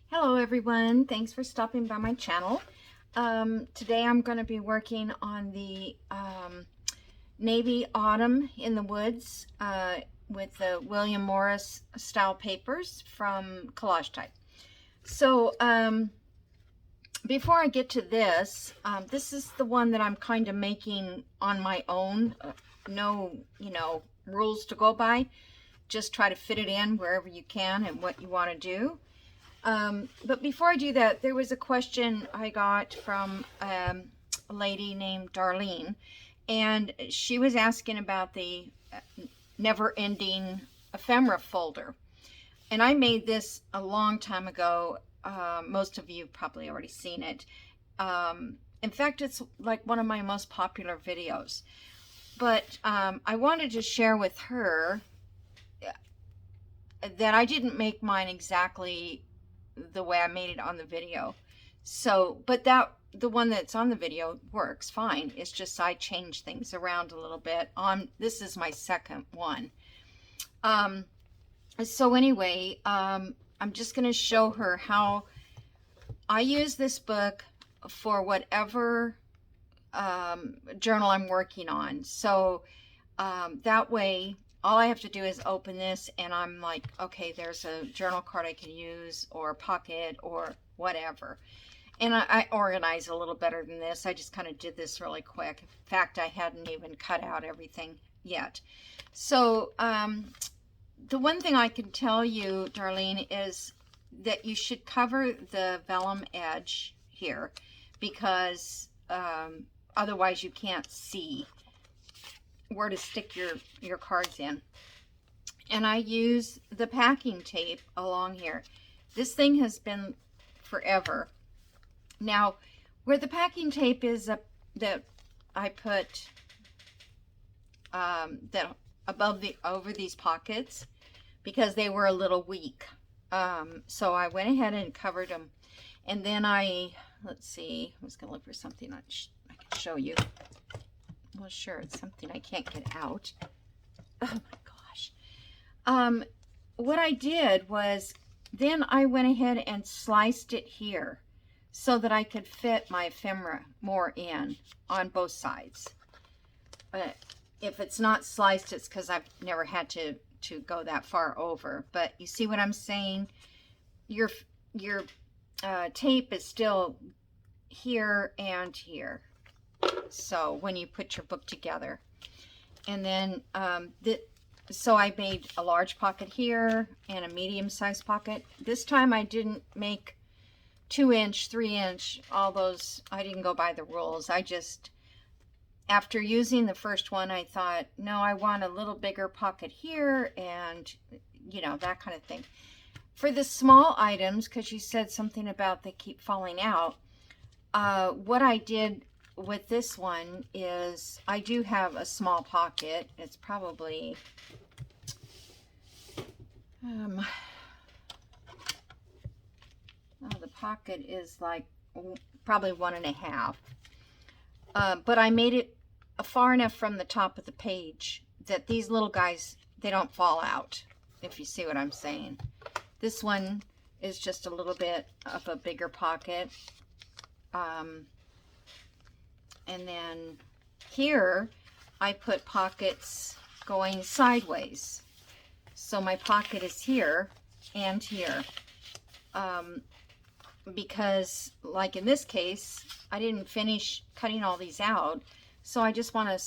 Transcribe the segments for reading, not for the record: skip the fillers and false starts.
Hello everyone, thanks for stopping by my channel. Today I'm going to be working on the Navy Autumn in the Woods with the William Morris style papers from Collage Type. So before I get to this, this is the one that I'm kind of making on my own. No, rules to go by. Just try to fit it in wherever you can and what you want to do. But before I do that, there was a question I got from a lady named Darlene, and she was asking about the never-ending ephemera folder. And I made this a long time ago. Most of you have probably already seen it. In fact, it's like one of my most popular videos. But I wanted to share with her that I didn't make mine exactly the way I made it on the video. So, but the one that's on the video works fine. It's just I changed things around a little bit. This is my second one. So anyway, I'm just going to show her how I use this book for whatever journal I'm working on. So that way, all I have to do is open this and I'm like, okay, there's a journal card I can use, or a pocket, or whatever. And I organize a little better than this. I just kind of did this really quick. In fact, I hadn't even cut out everything yet. So the one thing I can tell you, Darlene, is that you should cover the vellum edge here, because otherwise you can't see where to stick your cards in. And I use the packing tape along here. This thing has been forever. Now, where the packing tape is that I put that over these pockets, because they were a little weak. So I went ahead and covered them. And then let's see, I was gonna look for something I can show you. Well, sure, it's something I can't get out. Oh my gosh. What I did was, then I went ahead and sliced it here so that I could fit my ephemera more in on both sides. If it's not sliced, it's because I've never had to go that far over. But you see what I'm saying? Your tape is still here and here. So when you put your book together, and then so I made a large pocket here and a medium-sized pocket. This time I didn't make 2-inch, 3-inch, all those. I didn't go by the rules. I just, after using the first one, I thought, no, I want a little bigger pocket here, and that kind of thing. For the small items, because you said something about they keep falling out, what I did with this one is I do have a small pocket. It's probably the pocket is like probably 1.5, but I made it far enough from the top of the page that these little guys, they don't fall out, if you see what I'm saying. This one is just a little bit of a bigger pocket. And then here, I put pockets going sideways. So my pocket is here and here. Because, like in this case, I didn't finish cutting all these out. So I just want a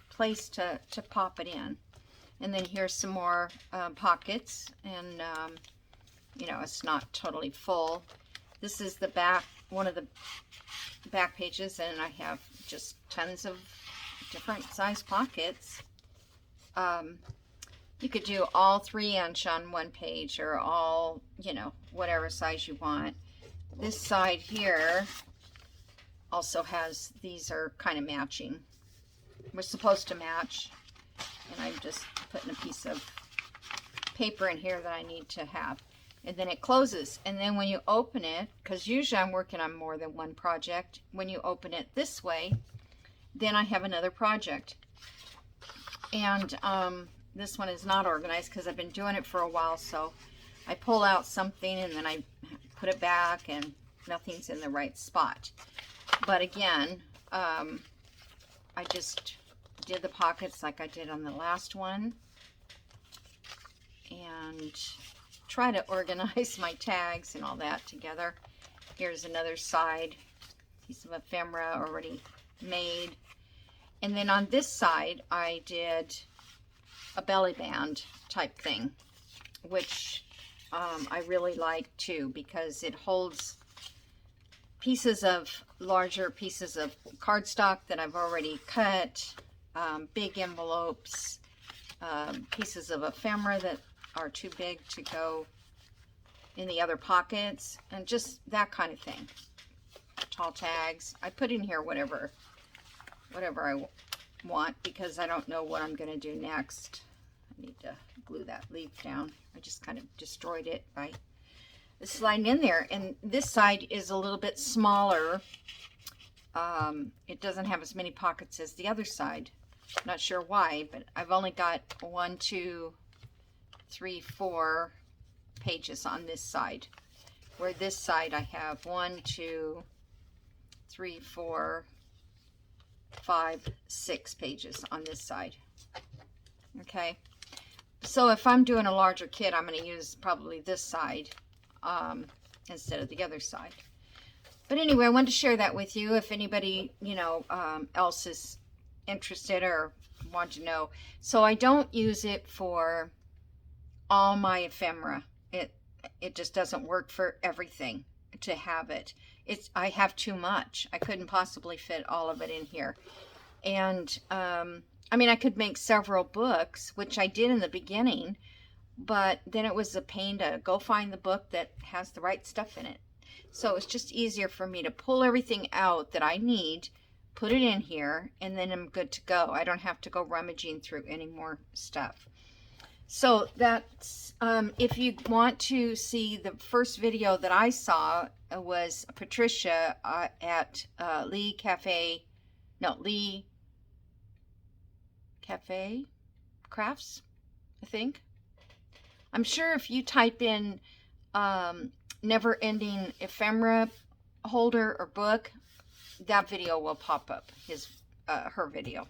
place to pop it in. And then here's some more pockets. And, it's not totally full. This is the back, one of the back pages, and I have just tons of different size pockets. You could do all 3-inch on one page, or all, whatever size you want. This side here also has, these are kind of matching. We're supposed to match, and I'm just putting a piece of paper in here that I need to have. And then it closes, and then when you open it, because usually I'm working on more than one project, when you open it this way, then I have another project. And this one is not organized because I've been doing it for a while, so I pull out something and then I put it back and nothing's in the right spot. But again, I just did the pockets like I did on the last one, and try to organize my tags and all that together. Here's another side, piece of ephemera already made. And then on this side, I did a belly band type thing, which I really like too, because it holds larger pieces of cardstock that I've already cut, big envelopes, pieces of ephemera that are too big to go in the other pockets, and just that kind of thing. Tall tags. I put in here whatever I want, because I don't know what I'm going to do next. I need to glue that leaf down. I just kind of destroyed it by sliding in there. And this side is a little bit smaller. It doesn't have as many pockets as the other side. Not sure why, but I've only got 1, 2, 3, 4 pages on this side, where this side I have 1, 2, 3, 4, 5, 6 pages on this side. Okay, so if I'm doing a larger kit, I'm going to use probably this side instead of the other side. But anyway, I wanted to share that with you. If anybody, you know, else is interested or want to know. So I don't use it for all my ephemera. It just doesn't work for everything to have it. I have too much. I couldn't possibly fit all of it in here. And I mean, I could make several books, which I did in the beginning, but then it was a pain to go find the book that has the right stuff in it. So it's just easier for me to pull everything out that I need, put it in here, and then I'm good to go. I don't have to go rummaging through any more stuff. So that's, if you want to see the first video that I saw, was Patricia at Lee Cafe Crafts, I think. I'm sure if you type in never ending ephemera holder or book, that video will pop up, her video.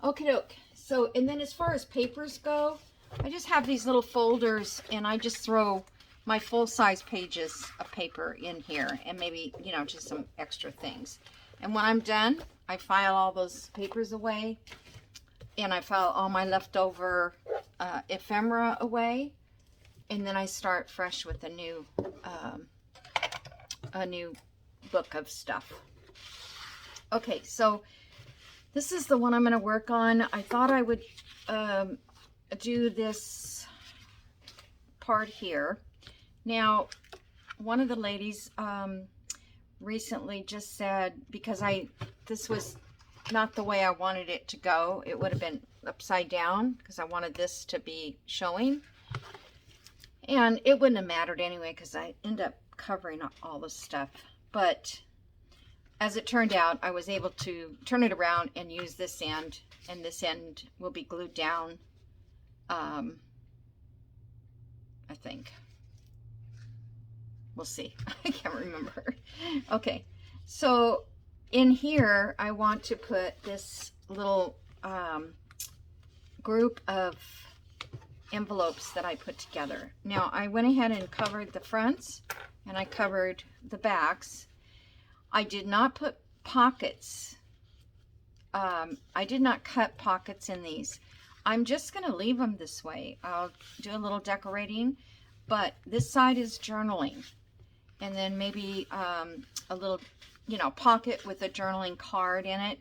Okie doke. So, and then as far as papers go, I just have these little folders, and I just throw my full-size pages of paper in here, and maybe, you know, just some extra things. And when I'm done, I file all those papers away, and I file all my leftover ephemera away, and then I start fresh with a new book of stuff. Okay, so this is the one I'm going to work on. I thought I would do this part here. Now, one of the ladies recently just said, because this was not the way I wanted it to go. It would have been upside down, because I wanted this to be showing. And it wouldn't have mattered anyway, because I end up covering all this stuff. But as it turned out, I was able to turn it around and use this end, and this end will be glued down, I think. We'll see. I can't remember. Okay, so in here, I want to put this little group of envelopes that I put together. Now, I went ahead and covered the fronts, and I covered the backs. I did not put pockets. I did not cut pockets in these. I'm just going to leave them this way. I'll do a little decorating, but this side is journaling. And then maybe a little, you know, pocket with a journaling card in it.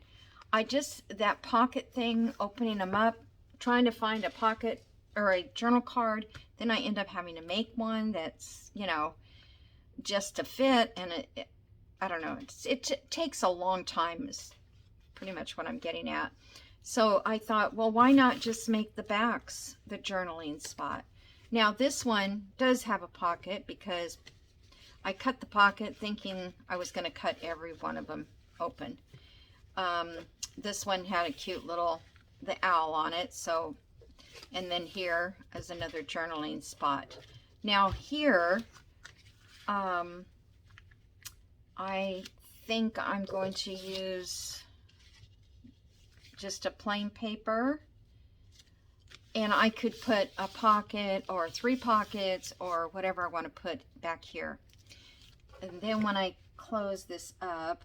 That pocket thing, opening them up, trying to find a pocket or a journal card, then I end up having to make one that's, you know, just to fit, and I don't know, it takes a long time is pretty much what I'm getting at. So I thought, well, why not just make the backs the journaling spot? Now this one does have a pocket, because I cut the pocket thinking I was going to cut every one of them open. This one had a cute little, the owl on it, so, and then here is another journaling spot. Now here, I think I'm going to use just a plain paper, and I could put a pocket or 3 pockets or whatever I want to put back here. And then when I close this up,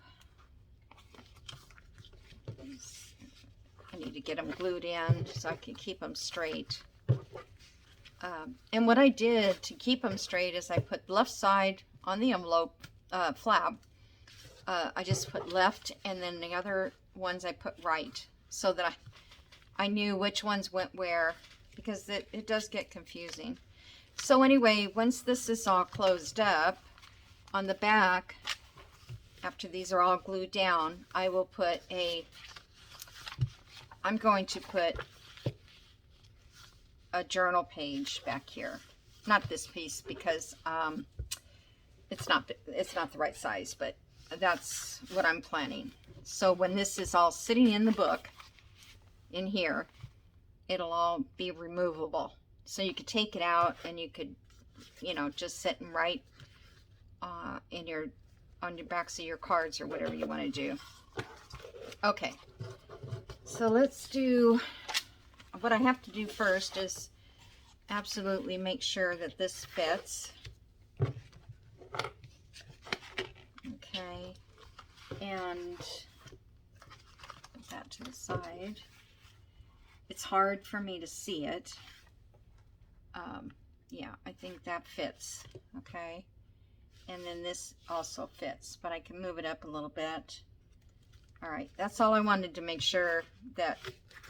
I need to get them glued in so I can keep them straight. And what I did to keep them straight is I put left side on the envelope flap. I just put left, and then the other ones I put right, so that I knew which ones went where, because it does get confusing. So anyway, once this is all closed up, on the back, after these are all glued down, I'm going to put a journal page back here. Not this piece, because it's not the right size, but that's what I'm planning. So when this is all sitting in the book, in here, it'll all be removable. So you could take it out, and you could, just sit and write on your backs of your cards or whatever you want to do. Okay, so let's do, what I have to do first is absolutely make sure that this fits. Okay, and put that to the side. It's hard for me to see it. Yeah, I think that fits. Okay, and then this also fits, but I can move it up a little bit. All right, that's all I wanted to make sure that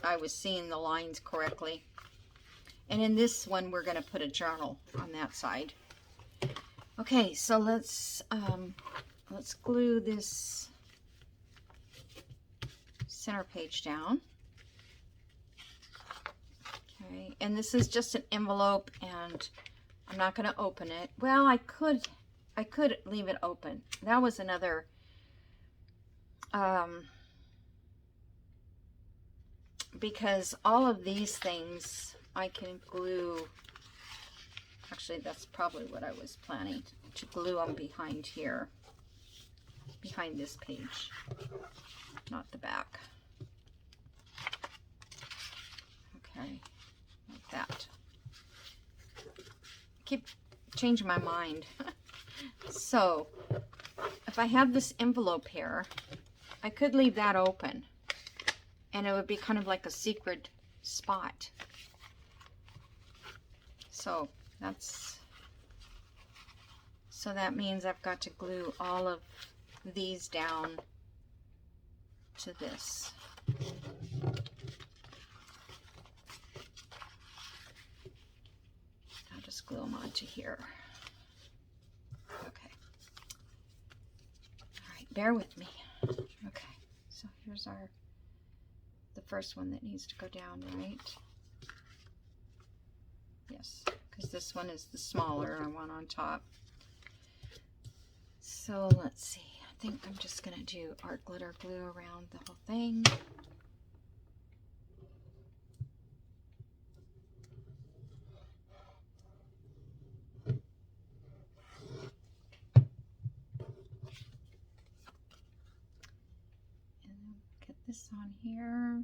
I was seeing the lines correctly. And in this one, we're going to put a journal on that side. Okay, so let's glue this center page down. Okay, and this is just an envelope, and I'm not going to open it. Well, I could leave it open. That was another because all of these things I can glue. Actually, that's probably what I was planning, to glue them behind here, behind this page, not the back. Okay, like that. Keep changing my mind. So if I have this envelope here, I could leave that open, and it would be kind of like a secret spot. So that means I've got to glue all of these down to this. I'll just glue them onto here. Okay. All right, bear with me. Okay, so here's the first one that needs to go down, right? Yes, because this one is the smaller one on top. So let's see, I think I'm just going to do art glitter glue around the whole thing. And get this on here.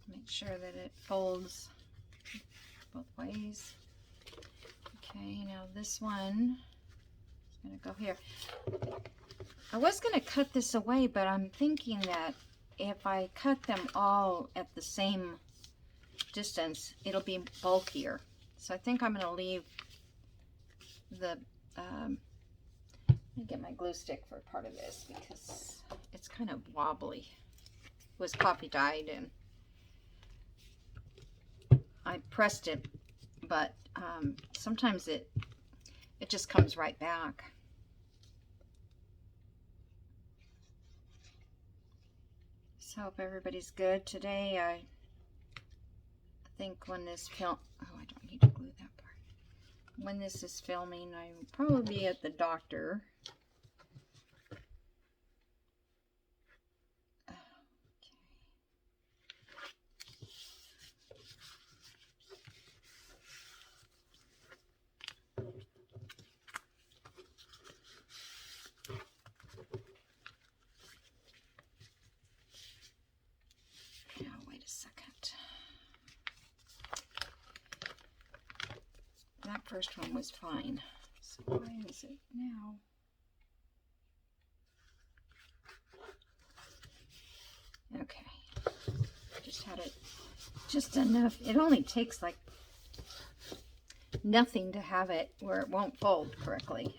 Make sure that it folds both ways. Okay, now this one is going to go here. I was going to cut this away, but I'm thinking that if I cut them all at the same distance, it'll be bulkier. So I think I'm going to leave the, let me get my glue stick for part of this, because it's kind of wobbly. It was coffee dyed, and I pressed it, but sometimes it just comes right back. So hope everybody's good today. I think when this film, oh, I don't need to glue that part. When this is filming, I will probably be at the doctor. first one was fine. So why is it now? Okay. Just had it just enough. It only takes like nothing to have it where it won't fold correctly.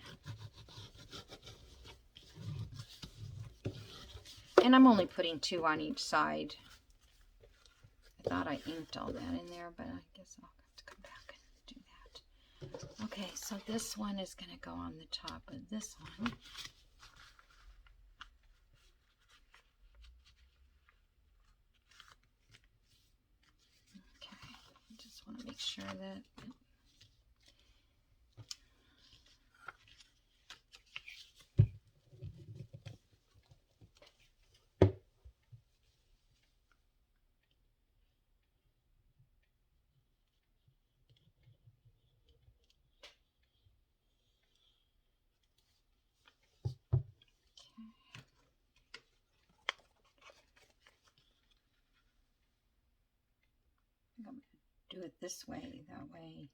And I'm only putting 2 on each side. I thought I inked all that in there, but I guess I'll have to come back and do that. Okay, so this one is going to go on the top of this one. Okay, I just want to make sure that I'm going to do it this way, that way.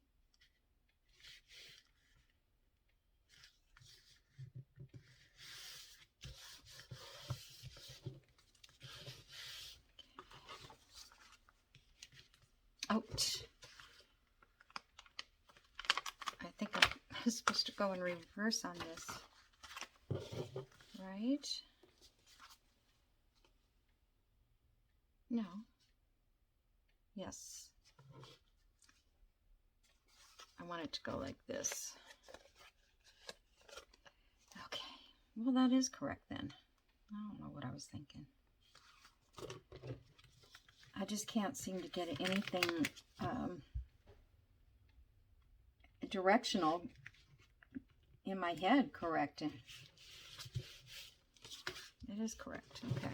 Out. I think I'm supposed to go in reverse on this, right? No. Yes. I want it to go like this. Okay. Well, that is correct then. I don't know what I was thinking. I just can't seem to get anything directional in my head correct. It is correct. Okay.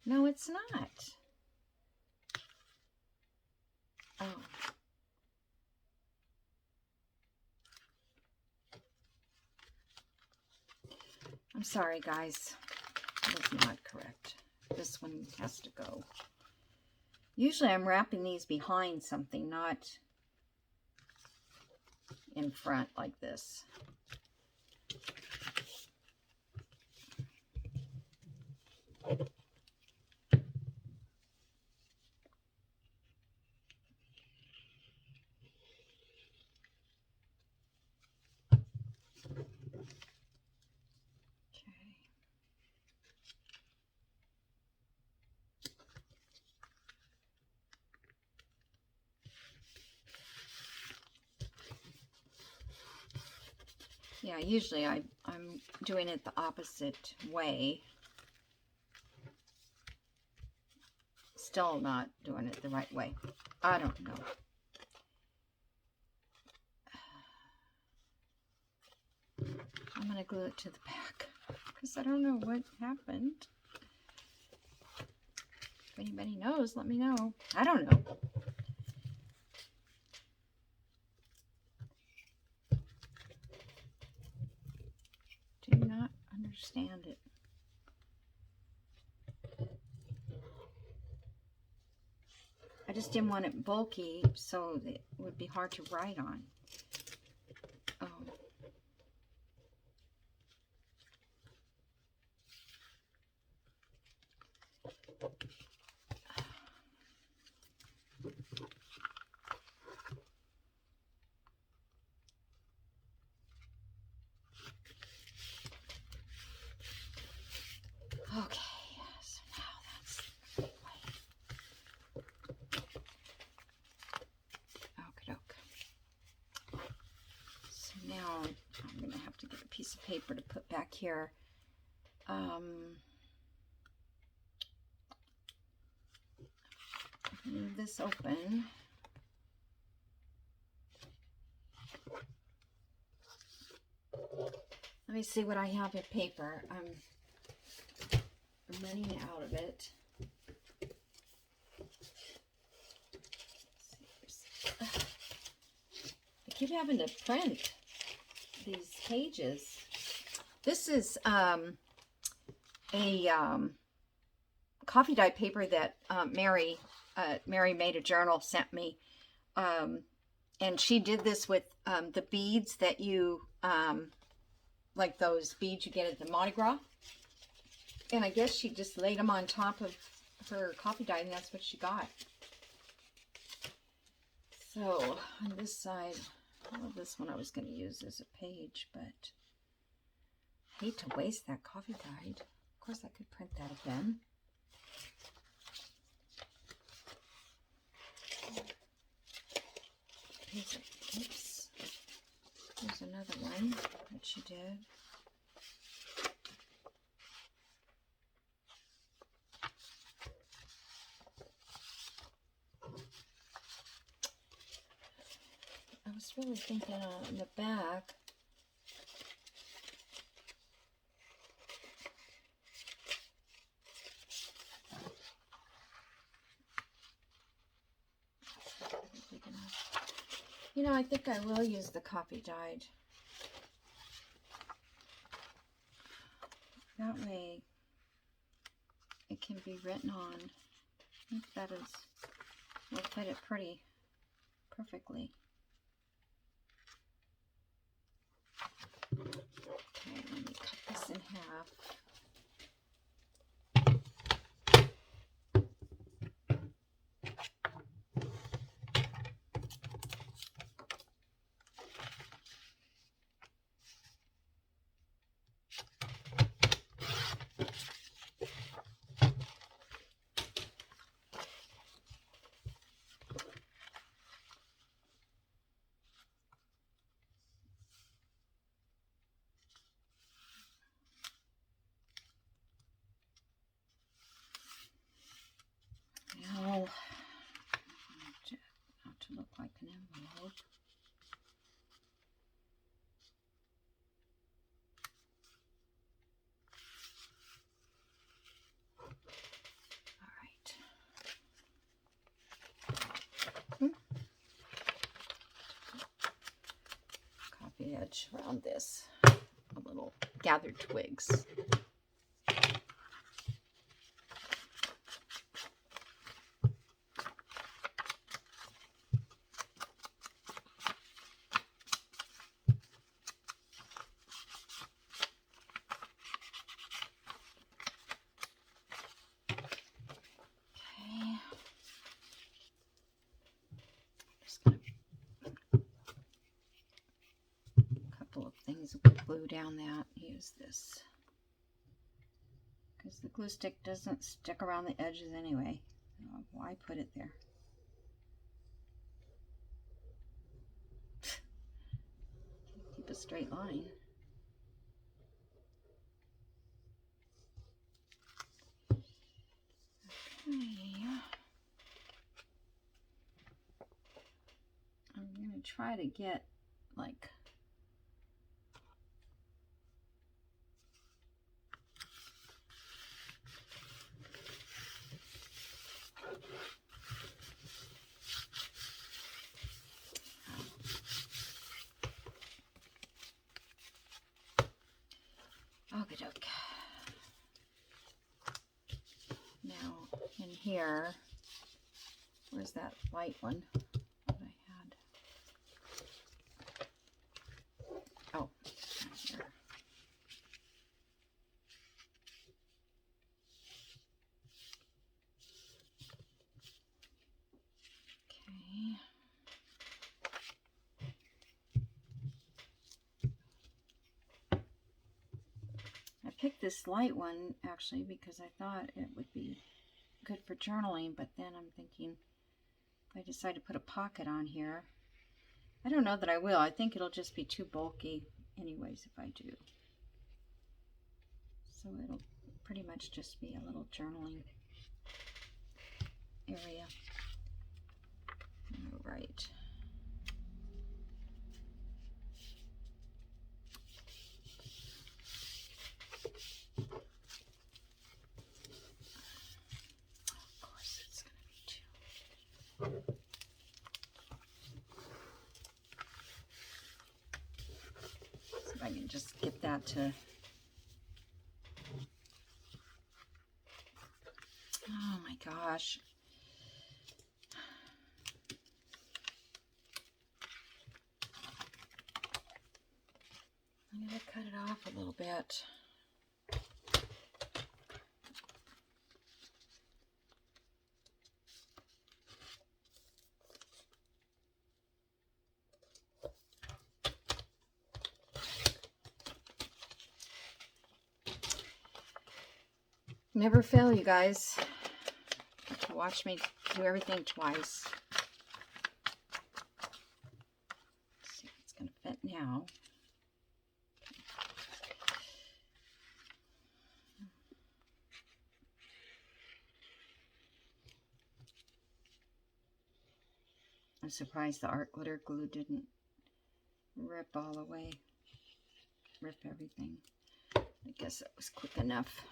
No, it's not. Oh. I'm sorry, guys. It is not correct. This one has to go. Usually I'm wrapping these behind something, not in front like this. Yeah, usually I'm doing it the opposite way. Still not doing it the right way. I don't know. I'm going to glue it to the back because I don't know what happened. If anybody knows, let me know. I don't know. Do not understand it. I just didn't want it bulky so that it would be hard to write on. Oh. Okay, so now that's the way. Okie-doke. So now I'm going to have to get a piece of paper to put back here. Leave this open. Let me see what I have in paper. I'm running out of it. I keep having to print these pages. This is a coffee dye paper that Mary Made a Journal sent me. And she did this with the beads that you, like those beads you get at the Mardi Gras. And I guess she just laid them on top of her coffee dye, and that's what she got. So on this side, well, this one I was going to use as a page, but I hate to waste that coffee dyed. Of course, I could print that again. Oops. There's another one that she did. I was really thinking on the back. You know, I think I will use the coffee dyed. That way it can be written on. I think that will fit it pretty perfectly. Okay, let me cut this in half. Now, to look like an envelope. All right. Copy edge around this. A little gathered twigs. Glue down that. Use this because the glue stick doesn't stick around the edges anyway. Why put it there? Keep a straight line. Okay. I'm gonna try to get like okey-doke. Now in here, where's that light one that I had? Oh, here. Okay. I picked this light one actually because I thought it would be good for journaling, but then I'm thinking if I decide to put a pocket on here, I don't know that I will. I think it'll just be too bulky anyways if I do. So it'll pretty much just be a little journaling area. All right. Of course it's going to be too. See if I can just get that to... Oh my gosh. cut it off a little bit. Never fail, you guys. Watch me do everything twice. Let's see if it's going to fit now. I'm surprised the art glitter glue didn't rip all the way. Rip everything. I guess it was quick enough.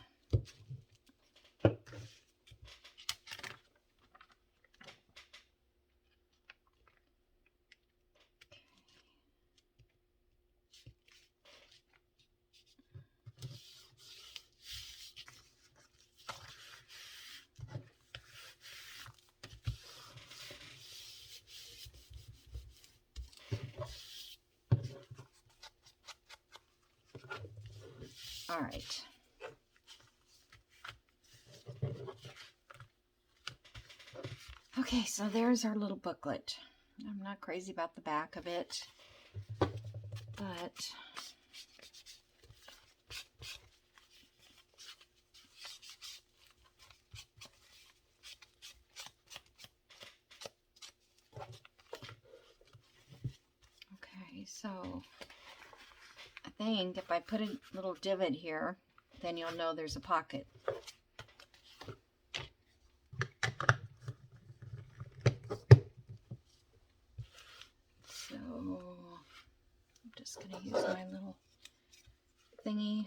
All right. Okay, so there's our little booklet. I'm not crazy about the back of it, but okay, so I think if I put a little divot here, then you'll know there's a pocket. So I'm just going to use my little thingy.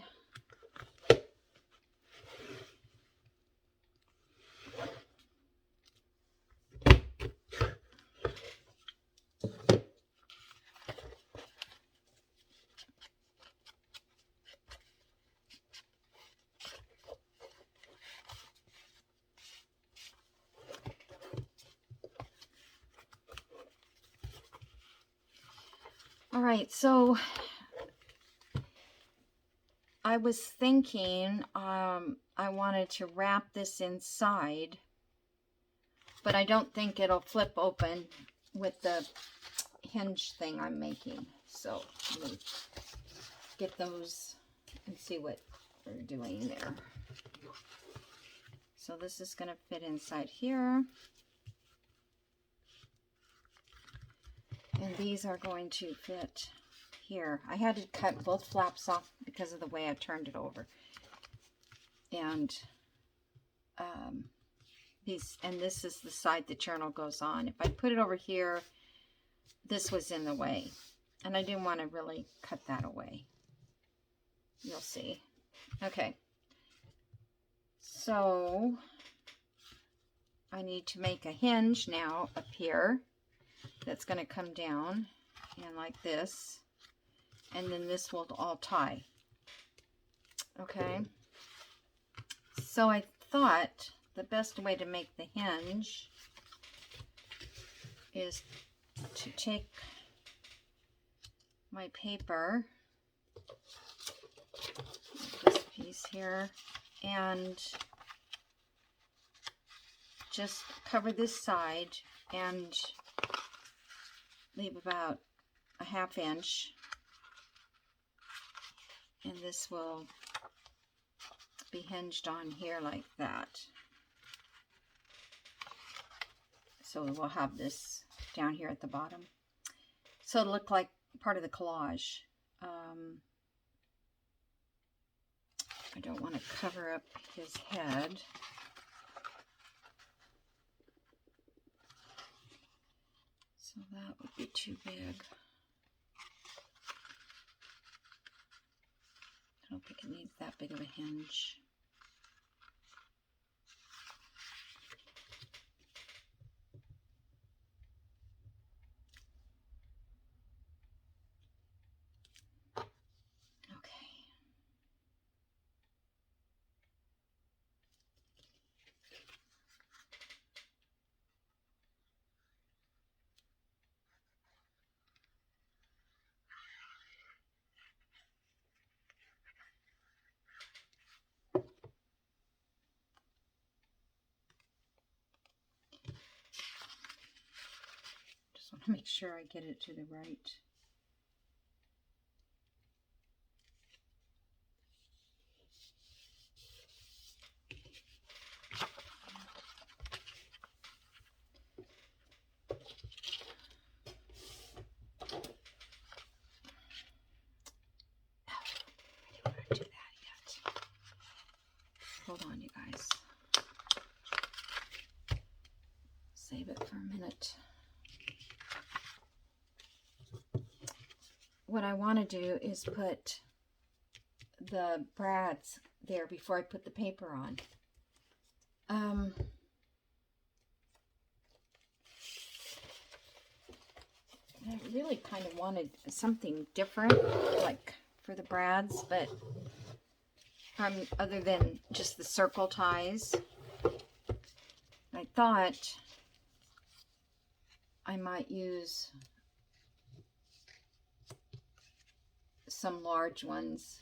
All right, so I was thinking I wanted to wrap this inside, but I don't think it'll flip open with the hinge thing I'm making. So let me get those and see what we're doing there. So this is going to fit inside here. And these are going to fit here. I had to cut both flaps off because of the way I turned it over. And this is the side the journal goes on. If I put it over here, this was in the way. And I didn't want to really cut that away. You'll see. Okay. So I need to make a hinge now up here. That's going to come down and like this, and then this will all tie. Okay, so I thought the best way to make the hinge is to take my paper, this piece here, and just cover this side and leave about a 1/2 inch, and this will be hinged on here like that. So we'll have this down here at the bottom. So it'll look like part of the collage. I don't want to cover up his head. So that would be too big. I don't think it needs that big of a hinge. make sure I get it to the right. I don't want to do that yet. Hold on, you guys. Save it for a minute. What I want to do is put the brads there before I put the paper on. I really kind of wanted something different, like for the brads, but other than just the circle ties. I thought I might use some large ones.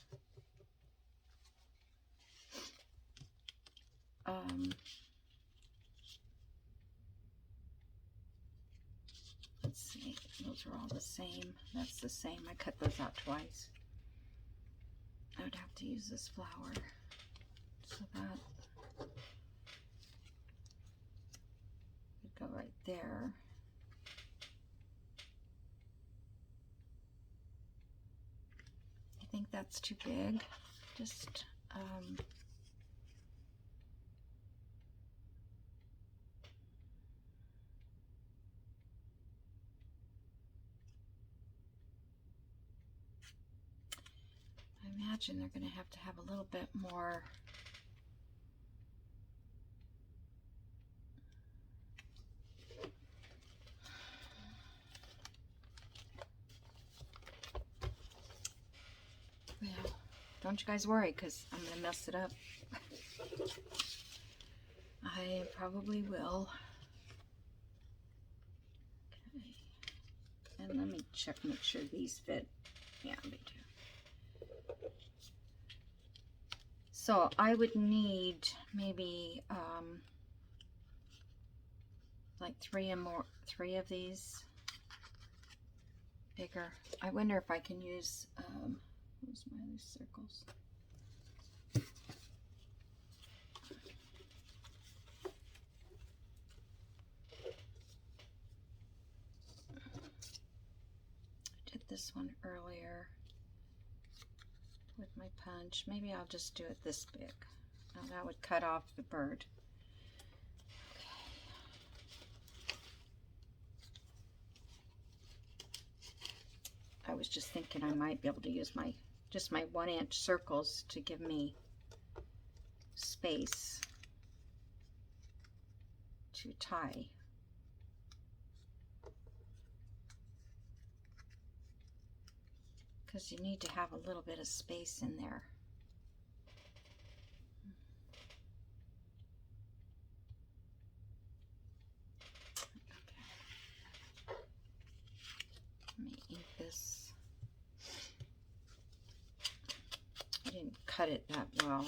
Let's see, those are all the same. That's the same. I cut those out twice. I would have to use this flower. So that would go right there. I think that's too big. Just I imagine they're going to have a little bit more. Well, don't you guys worry, because I'm going to mess it up. I probably will. Okay. And let me check, make sure these fit. Yeah, they do. So I would need maybe like three of these bigger. I wonder if I can use where's my other circles? I did this one earlier with my punch. Maybe I'll just do it this big. Now that would cut off the bird. I was just thinking I might be able to use my 1-inch circles to give me space to tie. Because you need to have a little bit of space in there. Okay. Let me ink this. I didn't cut it that well.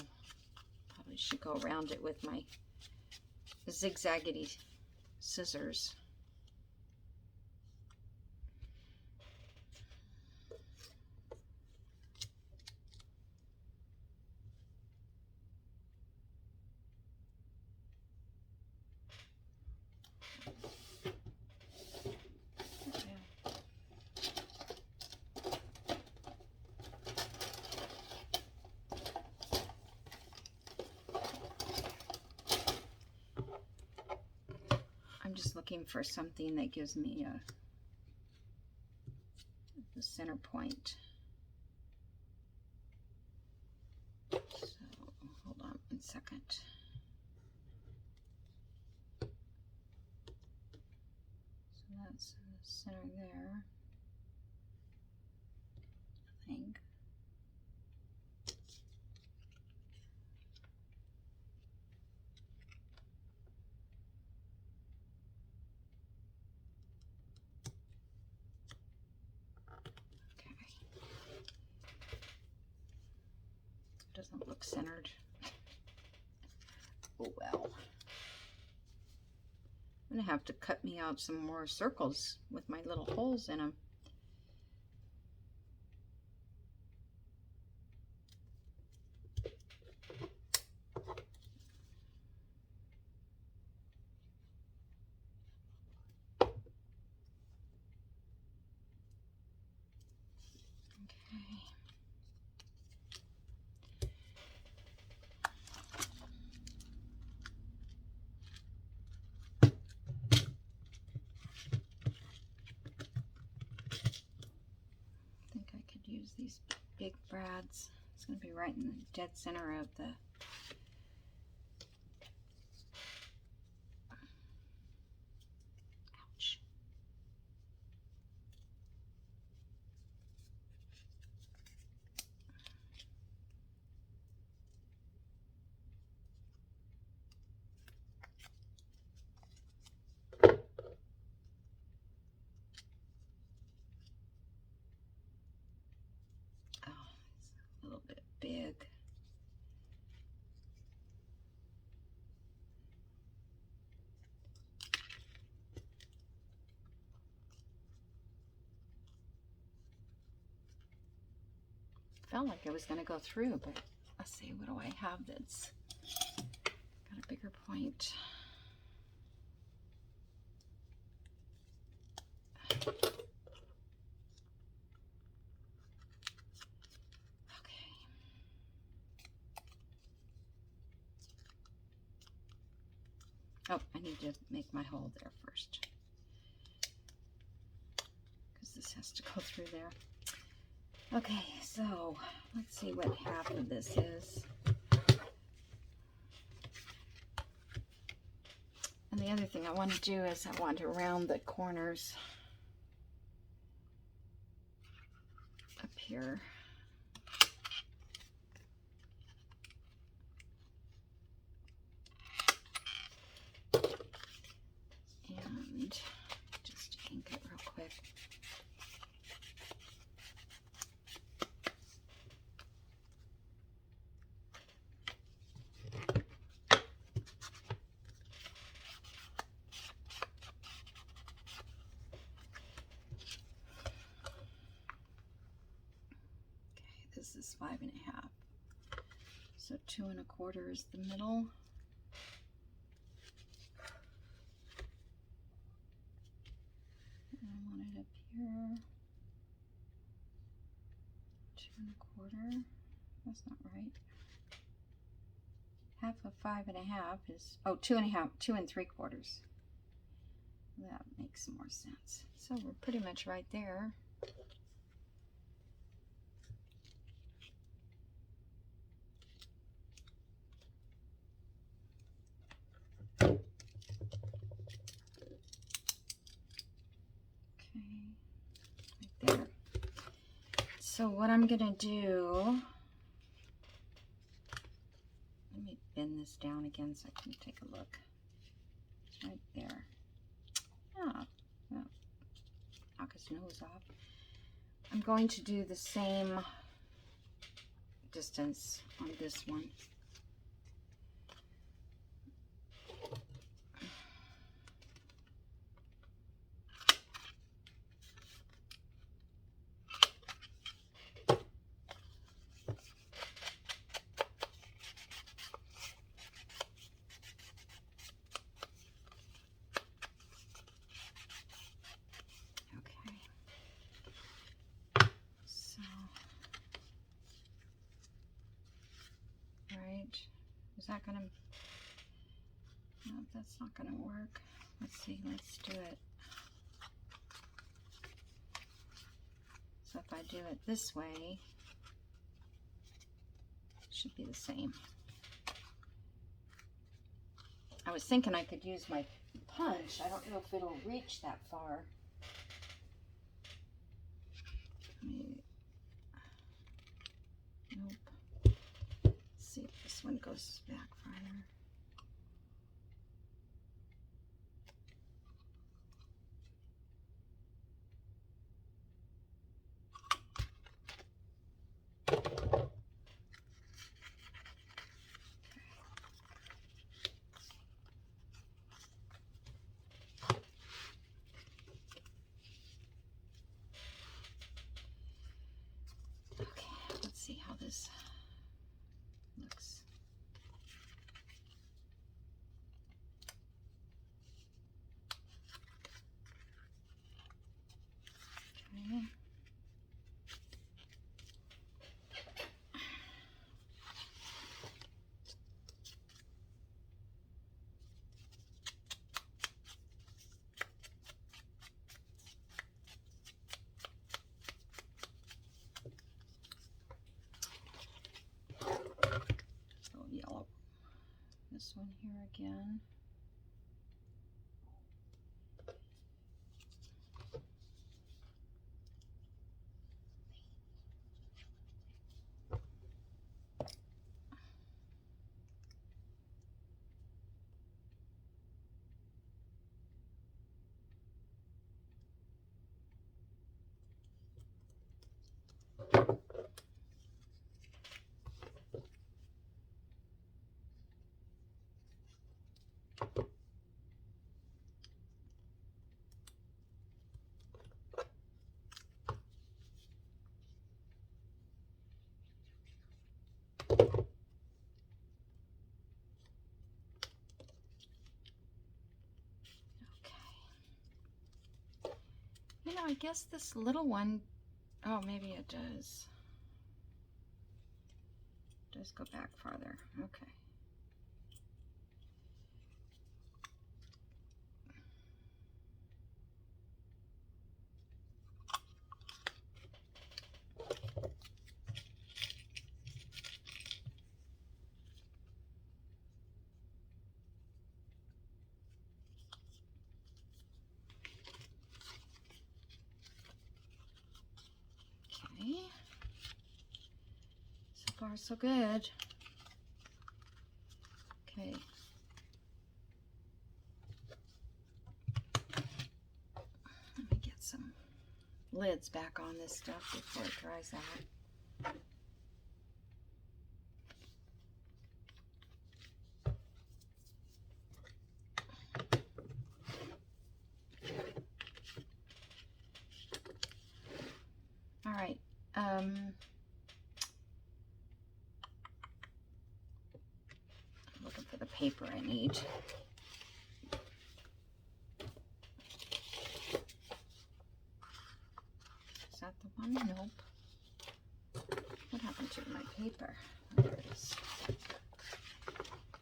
Probably should go around it with my zigzaggedy scissors. I'm just looking for something that gives me the center point. So hold on 1 second. So that's the center there, I think. Doesn't look centered. Oh well. I'm gonna have to cut me out some more circles with my little holes in them. Use these big brads. It's going to be right in the dead center of the ouch. Oh, it's a little bit big. Felt like it was going to go through, but let's see, what do I have that's got a bigger point? Okay. Oh, I need to make my hole there first, because this has to go through there. Okay, so let's see what half of this is. And the other thing I want to do is I want to round the corners up here. And just ink it real quick. This is 5 1/2. So 2 1/4 is the middle. And I want it up here. 2 1/4. That's not right. Half of 5 1/2 is, oh, 2 1/2, 2 3/4. That makes more sense. So we're pretty much right there. There. So what I'm gonna do, let me bend this down again so I can take a look. It's right there. Ah, well, knock his nose off. I'm going to do the same distance on this one. Is that gonna, no, that's not gonna work. Let's see, let's do it. So if I do it this way, it should be the same. I was thinking I could use my punch. I don't know if it'll reach that far. Nope. Let's see if this one goes back farther. Okay, let's see how this looks. Okay. So yellow. This one here again. You know, I guess this little one, oh, maybe it does. Does go back farther. Okay. Okay. So far, so good. Okay. Let me get some lids back on this stuff before it dries out. All right. Looking for the paper I need. Is that the one? Nope. What happened to my paper? Oh, there it is.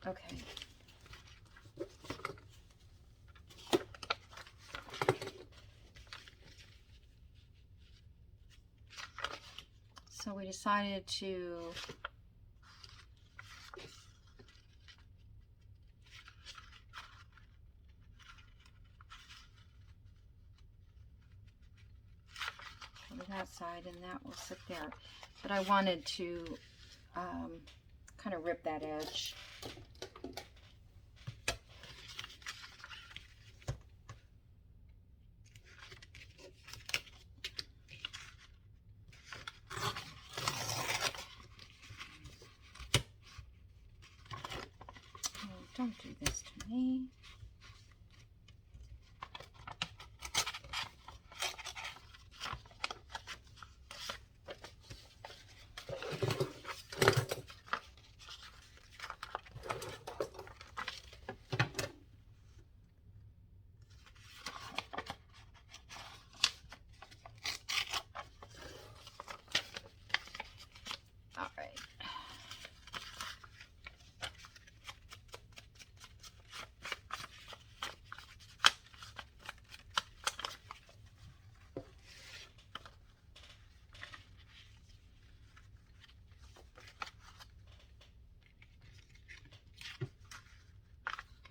Okay. So we decided to cover that side, and that will sit there. But I wanted to kind of rip that edge. Oh, don't do this to me. All right.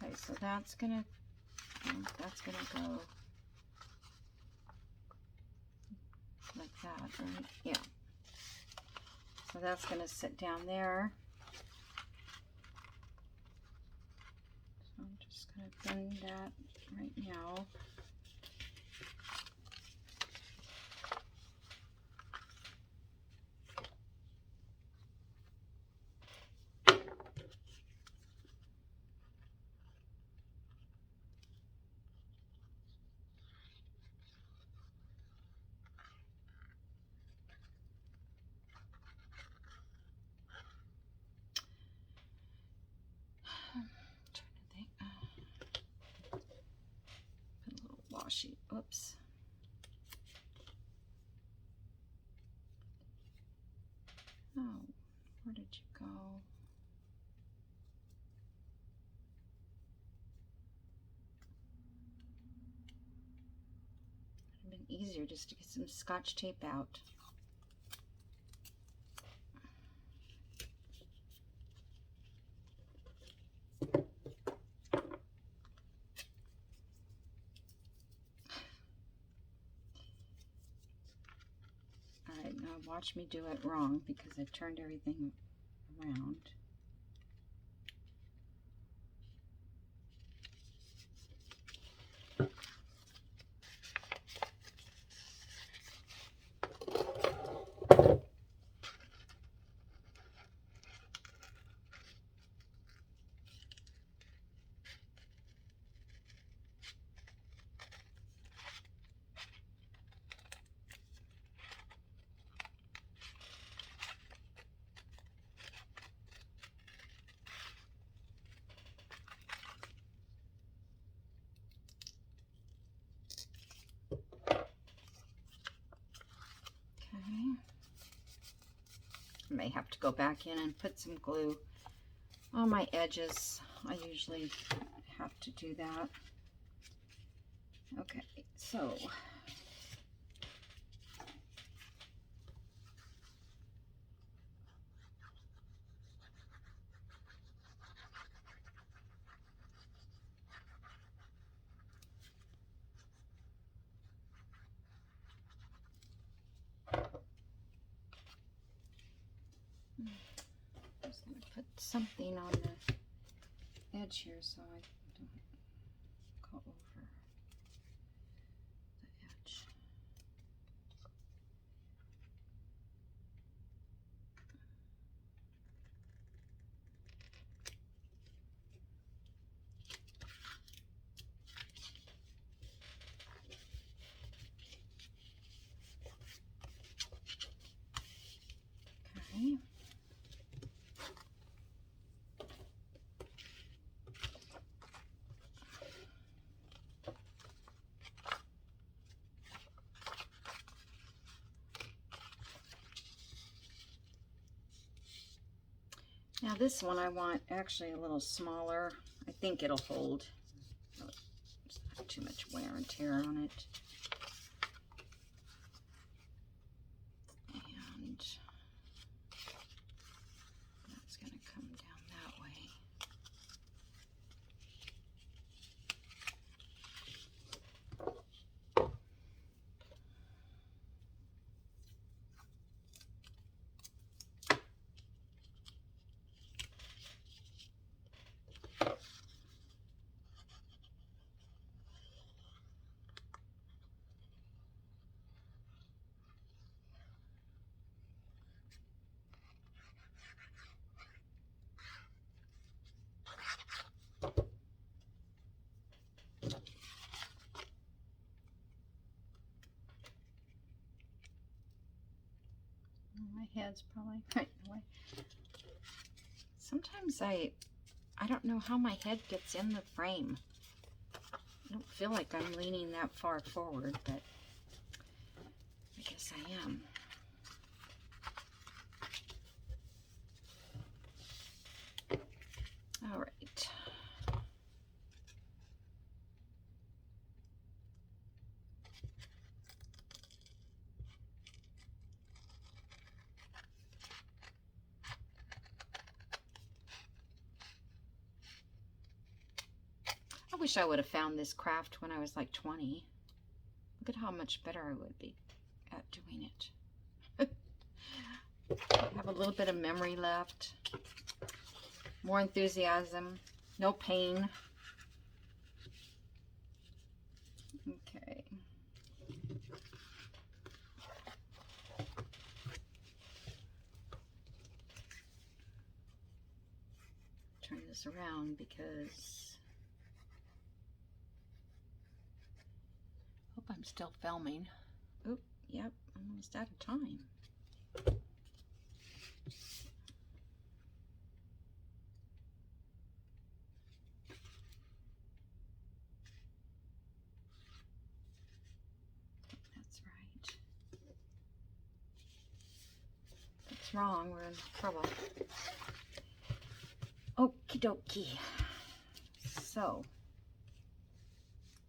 Okay, so that's gonna go like that, right? Yeah. So that's gonna sit down there. So I'm just gonna bend that right now. washi. Oops. Oh, where did you go? Would have been easier just to get some Scotch tape out. Alright, now watch me do it wrong because I turned everything around. I may have to go back in and put some glue on my edges. I usually have to do that. Okay, so I'm just going to put something on the edge here so I don't go over the edge. Okay. Now this one I want actually a little smaller. I think it'll hold. It's not too much wear and tear on it. And that's going to come down that way. My head's probably right away. Sometimes I don't know how my head gets in the frame. I don't feel like I'm leaning that far forward, but I guess I am. All right. I wish I would have found this craft when I was like 20. Look at how much better I would be at doing it. I have a little bit of memory left. More enthusiasm. No pain. Okay. Turn this around because I'm still filming. Oh, yep, almost out of time. wrong, we're in trouble. Okie dokie. So,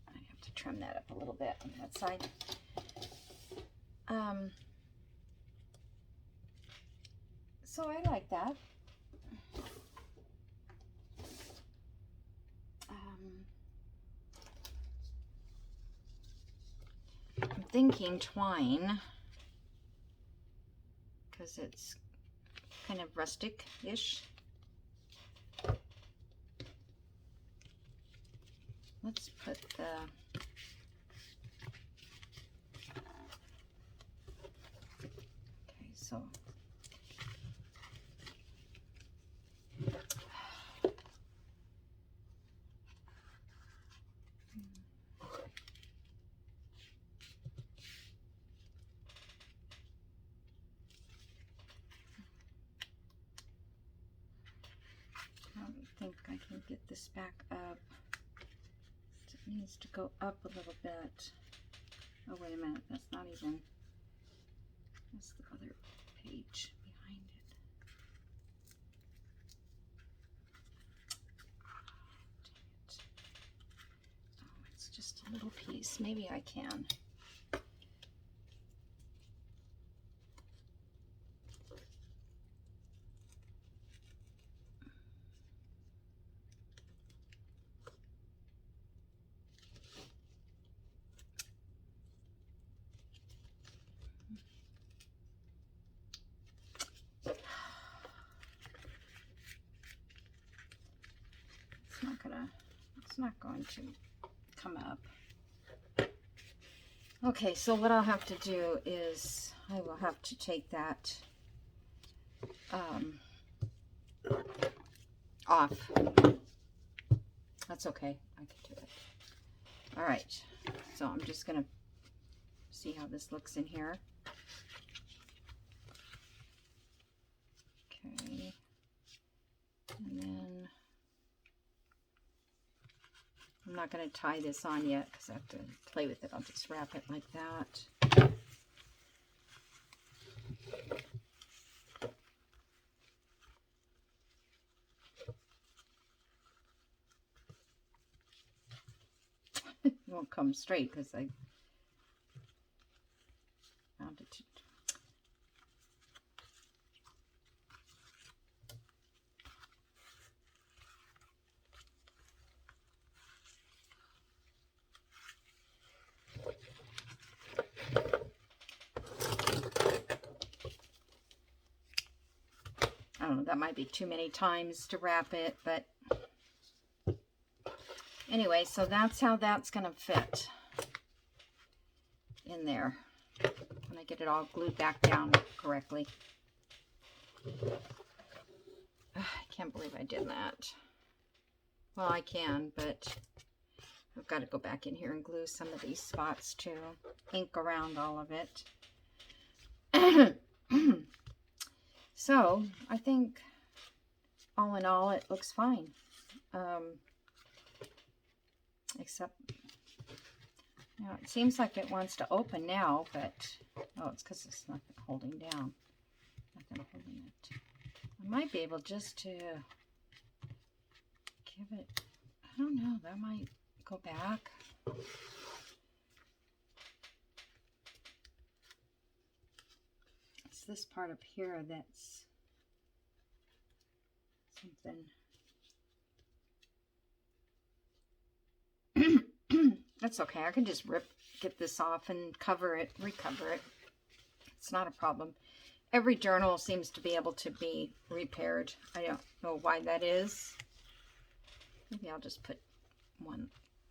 I have to trim that up a little bit on that side. So I like that. I'm thinking twine, because it's kind of rustic-ish. Let's put the okay, so I don't think I can get this back up. It needs to go up a little bit. Oh, wait a minute. That's not even. That's the other page behind it. Dang it. Oh, it's just a little piece. Maybe I can. It's not going to come up. Okay, so what I'll have to do is I will have to take that off. That's okay, I can do it. All right, so I'm just gonna see how this looks in here. Okay, and then I'm not going to tie this on yet because I have to play with it. I'll just wrap it like that. It won't come straight because I found it. I don't know, that might be too many times to wrap it, but anyway, so that's how that's going to fit in there when I get it all glued back down correctly. I can't believe I did that. Well, I can, but I've got to go back in here and glue some of these spots too. Ink around all of it. So, I think all in all it looks fine. Except, you know, it seems like it wants to open now, but, oh, it's because it's nothing holding down. Nothing holding it. I might be able just to give it, I don't know, that might go back. It's this part up here that's something. That's okay. I can just get this off and cover it, recover it. It's not a problem. Every journal seems to be able to be repaired. I don't know why that is. Maybe I'll just put one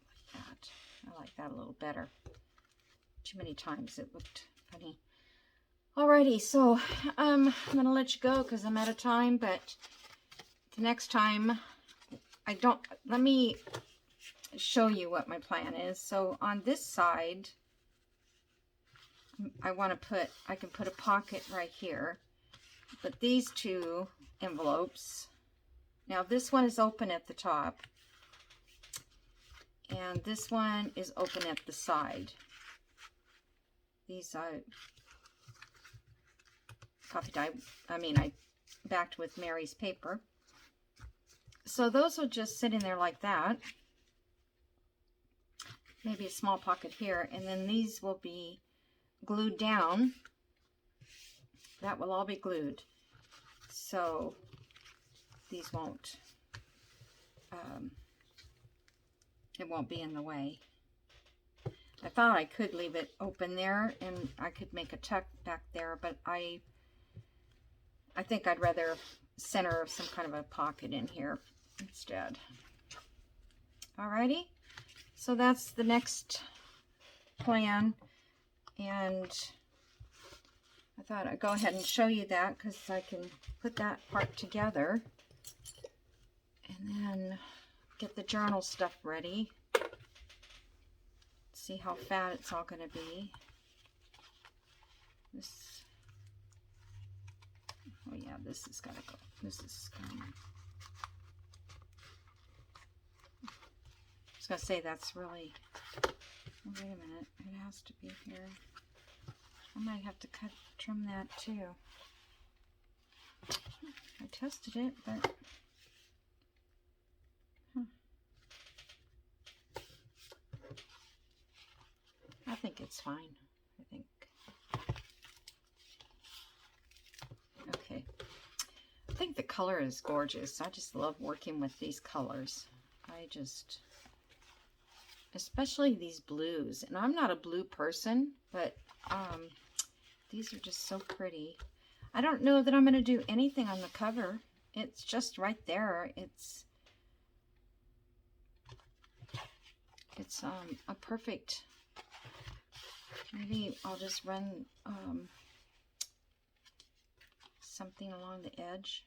like that. I like that a little better. Too many times it looked funny. Alrighty, so I'm going to let you go because I'm out of time, but the next time, let me show you what my plan is. So on this side, I can put a pocket right here, but these two envelopes, now this one is open at the top, and this one is open at the side. These are, coffee dye. I backed with Mary's paper. So those will just sit in there like that. Maybe a small pocket here. And then these will be glued down. That will all be glued. So these won't, it won't be in the way. I thought I could leave it open there and I could make a tuck back there, but I think I'd rather center some kind of a pocket in here instead. Alrighty, so that's the next plan, and I thought I'd go ahead and show you that because I can put that part together and then get the journal stuff ready. See how fat it's all going to be. This, oh yeah, this has got to go. This is going. I was going to say that's really. Oh, wait a minute, it has to be here. I might have to trim that too. I tested it, but. I think it's fine. I think. Okay. I think the color is gorgeous. I just love working with these colors. Especially these blues. And I'm not a blue person, but these are just so pretty. I don't know that I'm going to do anything on the cover. It's just right there. It's a perfect. Maybe I'll just run something along the edge.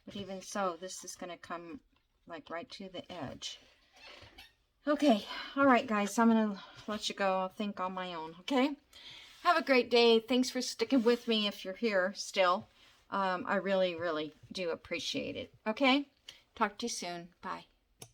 But even so, this is going to come like right to the edge. Okay, all right, guys, I'm going to let you go. I'll think on my own, okay? Have a great day. Thanks for sticking with me if you're here still. I really, really do appreciate it, okay? Talk to you soon. Bye.